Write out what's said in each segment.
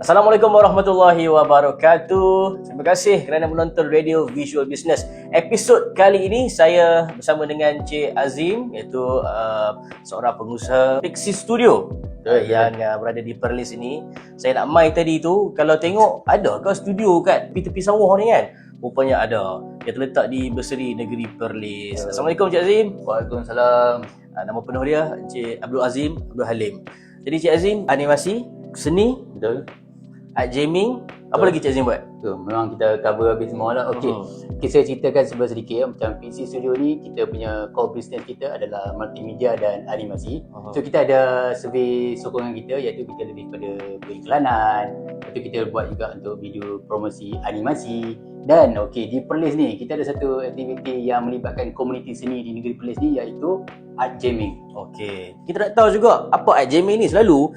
Assalamualaikum warahmatullahi wabarakatuh. Terima kasih kerana menonton Radio Visual Business. Episod kali ini saya bersama dengan Cik Azim, iaitu seorang pengusaha Pixie Studio yang berada di Perlis ini. Saya nak mai tadi tu, kalau tengok ada ke studio kat tepi-tepi sawah ni kan? Rupanya ada. Dia terletak di Berseri Negeri Perlis. Assalamualaikum Cik Azim. Waalaikumsalam. Nama penuh dia Cik Abdul Azim Abdul Halim. Jadi Cik Azim, animasi, seni, Betul. art gaming, apa lagi Cik Azim buat? Betul. Memang kita cover habis semua lah. Okey. Saya ceritakan sedikit macam PC Studio ni, kita punya core business kita adalah multimedia dan animasi. So kita ada survey sokongan kita, iaitu kita lebih pada periklanan. Lepas tu kita buat juga untuk video promosi animasi. Dan di Perlis ni kita ada satu aktiviti yang melibatkan komuniti seni di negeri Perlis ni, iaitu art jamming. Okey. Kita nak tahu juga apa art jamming ni. Selalu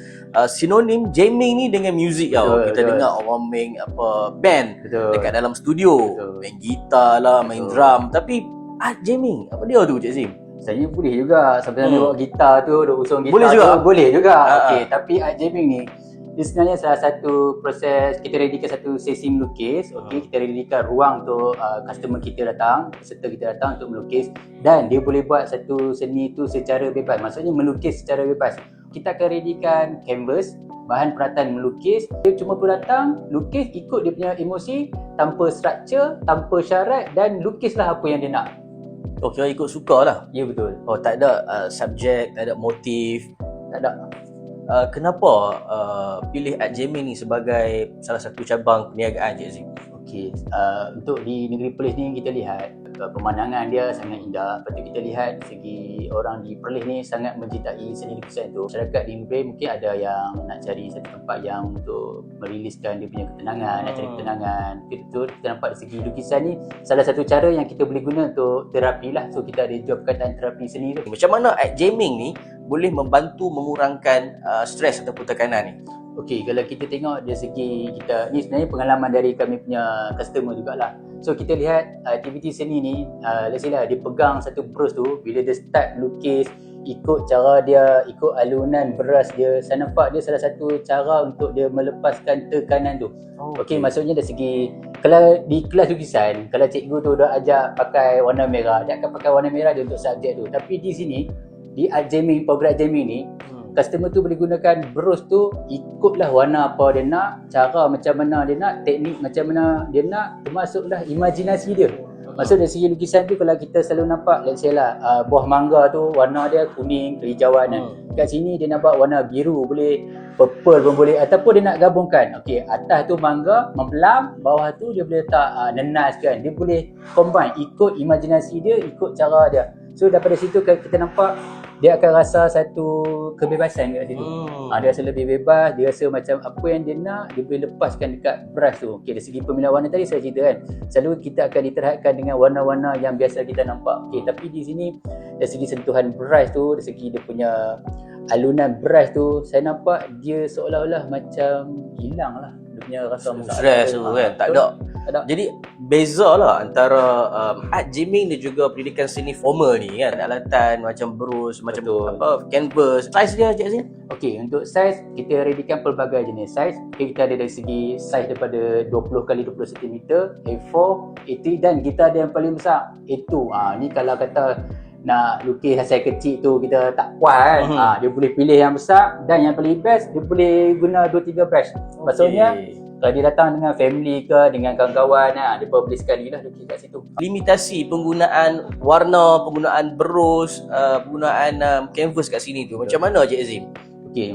sinonim jamming ni dengan muzik tau. Kita dengar orang main band dekat dalam studio. Main gitar lah, main drum. Tapi art jamming, apa dia tu Cik Azim? Saya boleh juga sambil bawa gitar tu, duk usung gitar boleh juga? Boleh juga. Tapi art jamming ni dia sebenarnya salah satu proses kita readykan satu sesi melukis. Kita readykan ruang untuk customer kita datang, peserta kita datang untuk melukis, dan dia boleh buat satu seni tu secara bebas. Maksudnya melukis secara bebas. Kita akan readykan canvas, bahan peralatan melukis. Dia cuma perlu datang, lukis ikut dia punya emosi, tanpa structure, tanpa syarat, dan lukislah apa yang dia nak. Kira ikut suka lah. Ya, betul. Tak ada subjek, tak ada motif. Tak ada. Kenapa pilih art jamming ni sebagai salah satu cabang perniagaan Cik Azim? Untuk di negeri Perlis ni kita lihat pemandangan dia sangat indah. Lepas tu kita lihat segi orang di Perlis ni sangat mencintai seni lukisan tu. Masyarakat di negeri mungkin ada yang nak cari satu tempat yang untuk meriliskan dia punya ketenangan, nak cari ketenangan. Betul, kita nampak dari segi lukisan ni salah satu cara yang kita boleh guna untuk terapi lah. So kita ada jual perkataan terapi seni tu. Macam mana art jamming ni boleh membantu mengurangkan stres ataupun tekanan ni? Kalau kita tengok dari segi kita, ni sebenarnya pengalaman dari kami punya customer jugalah. So kita lihat aktiviti seni ni, let's say lah dia pegang satu brush tu, bila dia start lukis ikut cara dia, ikut alunan beras dia, saya nampak dia salah satu cara untuk dia melepaskan tekanan tu. Maksudnya dari segi, kalau di kelas lukisan, kalau cikgu tu dah ajak pakai warna merah, dia akan pakai warna merah dia untuk subjek tu. Tapi di sini, di art jamming, program jamming ni, customer tu boleh gunakan brush tu ikutlah warna apa dia nak, cara macam mana dia nak, teknik macam mana dia nak, termasuklah imajinasi dia. Maksud dari segi lukisan tu, kalau kita selalu nampak, let's say lah buah mangga tu warna dia kuning, kehijauan kan. Kat sini dia nampak warna biru, boleh purple pun boleh, ataupun dia nak gabungkan. Atas tu mangga, mempelam, bawah tu dia boleh letak nenas kan. Dia boleh combine ikut imajinasi dia, ikut cara dia. So daripada situ kita nampak dia akan rasa satu kebebasan kat situ. Dia rasa lebih bebas, dia rasa macam apa yang dia nak, dia boleh lepaskan dekat brush tu. Dari segi pemilihan warna tadi saya cerita kan, selalu kita akan diterhadkan dengan warna-warna yang biasa kita nampak. Tapi di sini dari segi sentuhan brush tu, dari segi dia punya alunan brush tu, saya nampak dia seolah-olah macam hilang lah dia punya rasa stres tu kan. Tak ada. Jadi beza lah antara art jamming dan juga pendidikan seni formal ni kan. Alatan macam brush, macam canvas. Size dia Cik Azim? Untuk size kita readykan pelbagai jenis size. Kita ada dari segi size daripada 20x20 cm, A4, A3, dan kita ada yang paling besar A2. Ni kalau kata nak lukis hasil kecil tu kita tak puas kan. Dia boleh pilih yang besar, dan yang paling best dia boleh guna 2-3 brush. Maksudnya kalau dia datang dengan family ke, dengan kawan-kawan, dia boleh sekali lah lukis kat situ. Limitasi penggunaan warna, penggunaan brush, penggunaan canvas kat sini tu macam mana Cik Azim?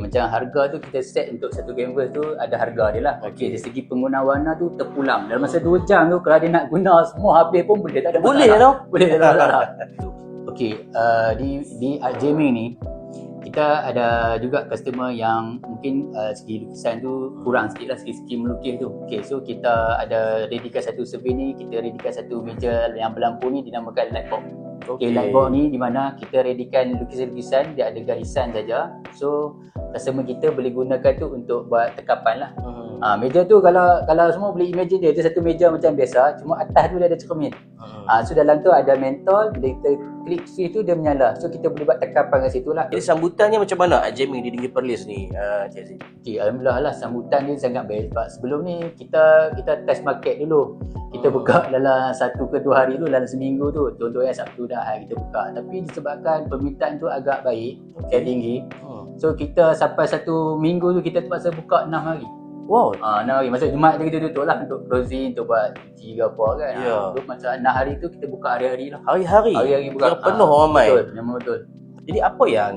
Macam harga tu kita set untuk satu canvas tu ada harga dia lah. Dari segi penggunaan warna tu terpulang. Dalam masa 2 jam tu, kalau dia nak guna semua habis pun boleh, tak ada masalah. Boleh tau? Boleh, tak ada masalah. Di art jamming ni kita ada juga customer yang mungkin segi lukisan tu kurang sikit lah, segi melukis tu. So kita ada readykan satu survey ni, kita readykan satu meja yang berlampu ni, dinamakan lightbox. Lightbox ni di mana kita readykan lukisan-lukisan, dia ada garisan saja. So customer kita boleh gunakan tu untuk buat tekapan lah. Meja tu kalau semua boleh imagine dia satu meja macam biasa, cuma atas tu dia ada cermin. So dalam tu ada mentol, bila kita klik switch tu dia menyala. So kita boleh buat tekapan kat situ lah. Jadi sambutannya macam mana Jamming di Negeri Perlis ni, Cik Azim? Okay, alhamdulillah lah sambutan dia sangat baik sebab sebelum ni kita test market dulu. Kita buka dalam 1 ke 2 hari tu, dalam seminggu tu. Contohnya Sabtu dah kita buka. Tapi disebabkan permintaan tu agak baik, tinggi. So kita sampai 1 minggu tu kita terpaksa buka 6 hari. Wow. 6 hari. Maksud Jumaat tu kita tutup lah untuk closing, untuk buat cuci ke apa kan. Ya. So macam 6 hari tu kita buka hari-hari lah. Hari-hari? Hari-hari buka. Kira penuh orang main? Betul, memang betul. Jadi apa yang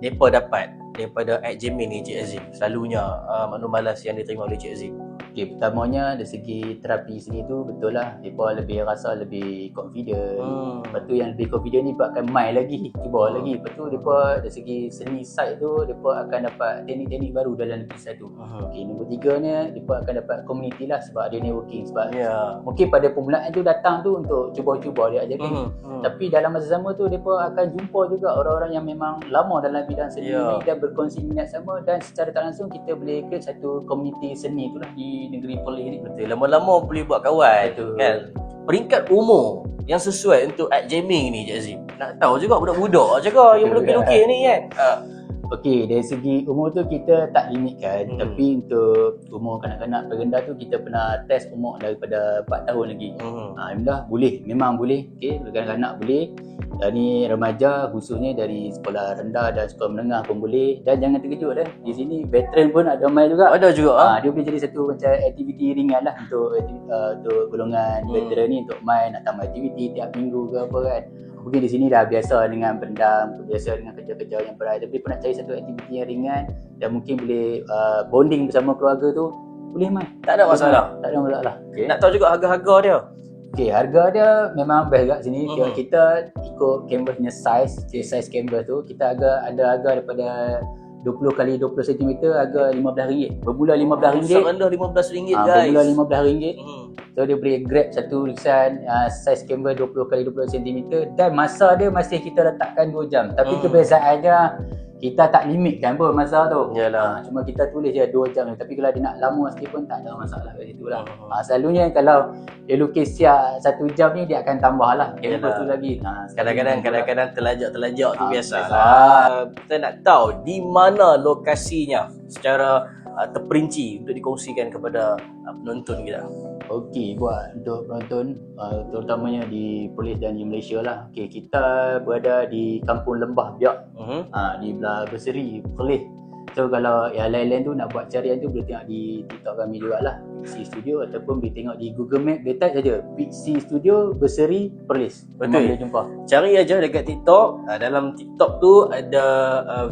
mereka dapat daripada Jamming ni, Cik Azim? Selalunya maklum balas yang diterima oleh Cik Azim. Okay, pertamanya dari segi terapi sini tu betul lah, mereka lebih rasa lebih confident. Lepas tu yang lebih confident ni mereka akan main lagi, cuba lagi. Lepas tu mereka dari segi seni side tu mereka akan dapat teknik-teknik baru dalam lukisan tu. Okay, nombor 3 ni mereka akan dapat community lah sebab ada networking. Sebab mungkin pada permulaan tu datang tu untuk cuba-cuba dia jadi. Tapi dalam masa sama tu mereka akan jumpa juga orang-orang yang memang lama dalam bidang seni ni dan berkongsi minat sama, dan secara tak langsung kita boleh create satu community seni tu lah di negeri Perlis ni. Betul, lama-lama boleh buat kawan. Betul. Kan? Peringkat umur yang sesuai untuk Jamming ni, Cik Azim. Nak tahu juga budak-budak je ke yang melukis-lukis ni kan? Okey, dari segi umur tu kita tak limitkan, tapi untuk umur kanak-kanak perendah tu kita pernah test umur daripada 4 tahun lagi. Alhamdulillah boleh, memang boleh. Okey, kanak-kanak boleh. Dan ni remaja khususnya dari sekolah rendah dan sekolah menengah pun boleh. Dan jangan terkejut di sini veteran pun ada main juga. Ada juga. Dia boleh jadi satu macam aktiviti ringan lah untuk golongan veteran ni, untuk main nak tambah aktiviti tiap minggu ke apa kan. Mungkin di sini dah biasa dengan berendam, biasa dengan kerja-kerja yang berat. Tapi pun nak cari satu aktiviti yang ringan dan mungkin boleh bonding bersama keluarga tu, boleh main. Tak ada masalah. Tak ada masalah. Okay. Nak tahu juga harga-harga dia. Okey, harga dia memang best kat sini. Kita ikut canvas punya size canvas tu. Kita ada harga daripada 20 kali 20 cm, harga RM15. Bermula RM15. Serendah RM15 guys. Bermula RM15. So dia boleh grab satu lukisan size canvas 20 kali 20 cm dan masa dia masih kita letakkan 2 jam. Tapi kebiasaannya kita tak limitkan pun masa tu. Yalah. Cuma kita tulis je 2 jam. Tapi kalau dia nak lama sikit pun tak ada masalah kat situ lah. Selalunya kalau dia lukis siap 1 jam ni dia akan tambah lah canvas tu lagi. Kadang-kadang terlajak tu biasa. Kita nak tahu di mana lokasinya secara terperinci untuk dikongsikan kepada penonton kita. Okey, buat untuk penonton terutamanya di Perlis dan di Malaysia lah. Okey, kita berada di Kampung Lembah Biak, di belah Berseri, Perlis. So kalau yang lain-lain tu nak buat carian tu boleh tengok di TikTok kami jugalah, Pixie Studio, ataupun boleh tengok di Google Map, dia type saja Pixie Studio Berseri Perlis. Betul. Boleh jumpa. Cari aja dekat TikTok. Dalam TikTok tu ada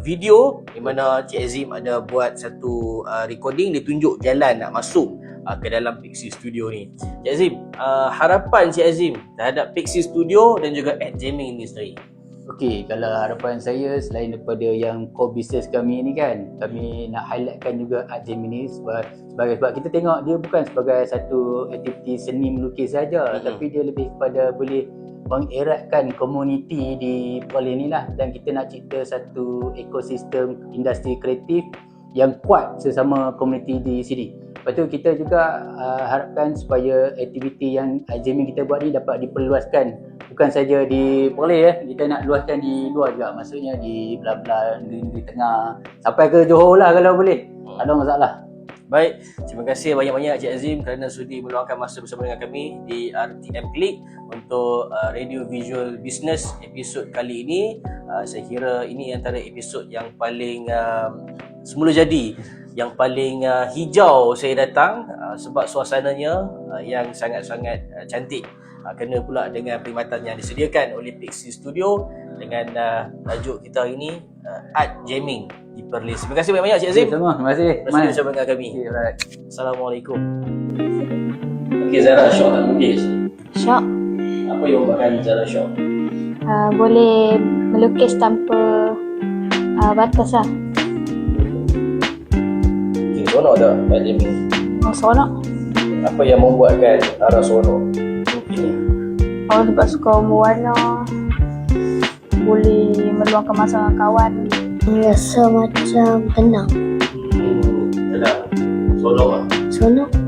video di mana Cik Azim ada buat satu recording, dia tunjuk jalan nak masuk ke dalam Pixie Studio ni. Cik Azim, harapan Cik Azim terhadap Pixie Studio dan juga Jamming ni sendiri. Okey, kalau harapan saya selain daripada yang core business kami ni kan, kami nak highlightkan juga art Jamming ni sebab kita tengok dia bukan sebagai satu aktiviti seni melukis saja, tapi dia lebih kepada boleh mengeratkan komuniti di Perlis ni lah, dan kita nak cipta satu ekosistem industri kreatif yang kuat sesama komuniti di sini. Lepas tu kita juga harapkan supaya aktiviti yang Jamming kita buat ni dapat diperluaskan, bukan saja di Perlis kita nak luaskan di luar juga, maksudnya di belah-belah negeri-negeri tengah sampai ke Johor lah kalau boleh. Tak ada masalah. Baik, terima kasih banyak-banyak Cik Azim kerana sudi meluangkan masa bersama dengan kami di RTM Click untuk Radio Visual Business episod kali ini. Saya kira ini antara episod yang paling semula jadi, yang paling hijau saya datang sebab suasananya yang sangat-sangat cantik. Kena pula dengan perkhidmatan yang disediakan oleh Pixie Studio dengan tajuk kita hari ini Art Jamming di Perlis. Terima kasih banyak-banyak Cik Azim. Terima kasih. Terima kasih bersama dengan kami. Okay, right. Assalamualaikum. Okey Zara, syok tak melukis? Syok. Apa yang buatkan Zara syok? Boleh melukis tanpa batas lah. Okey, seronok tak Art Jamming? Seronok. Apa yang membuatkan Zara seronok? Sebab suka mewarna, boleh meluangkan masa dengan kawan. Rasa macam tenang. Tenang. Seronok tak? Seronok.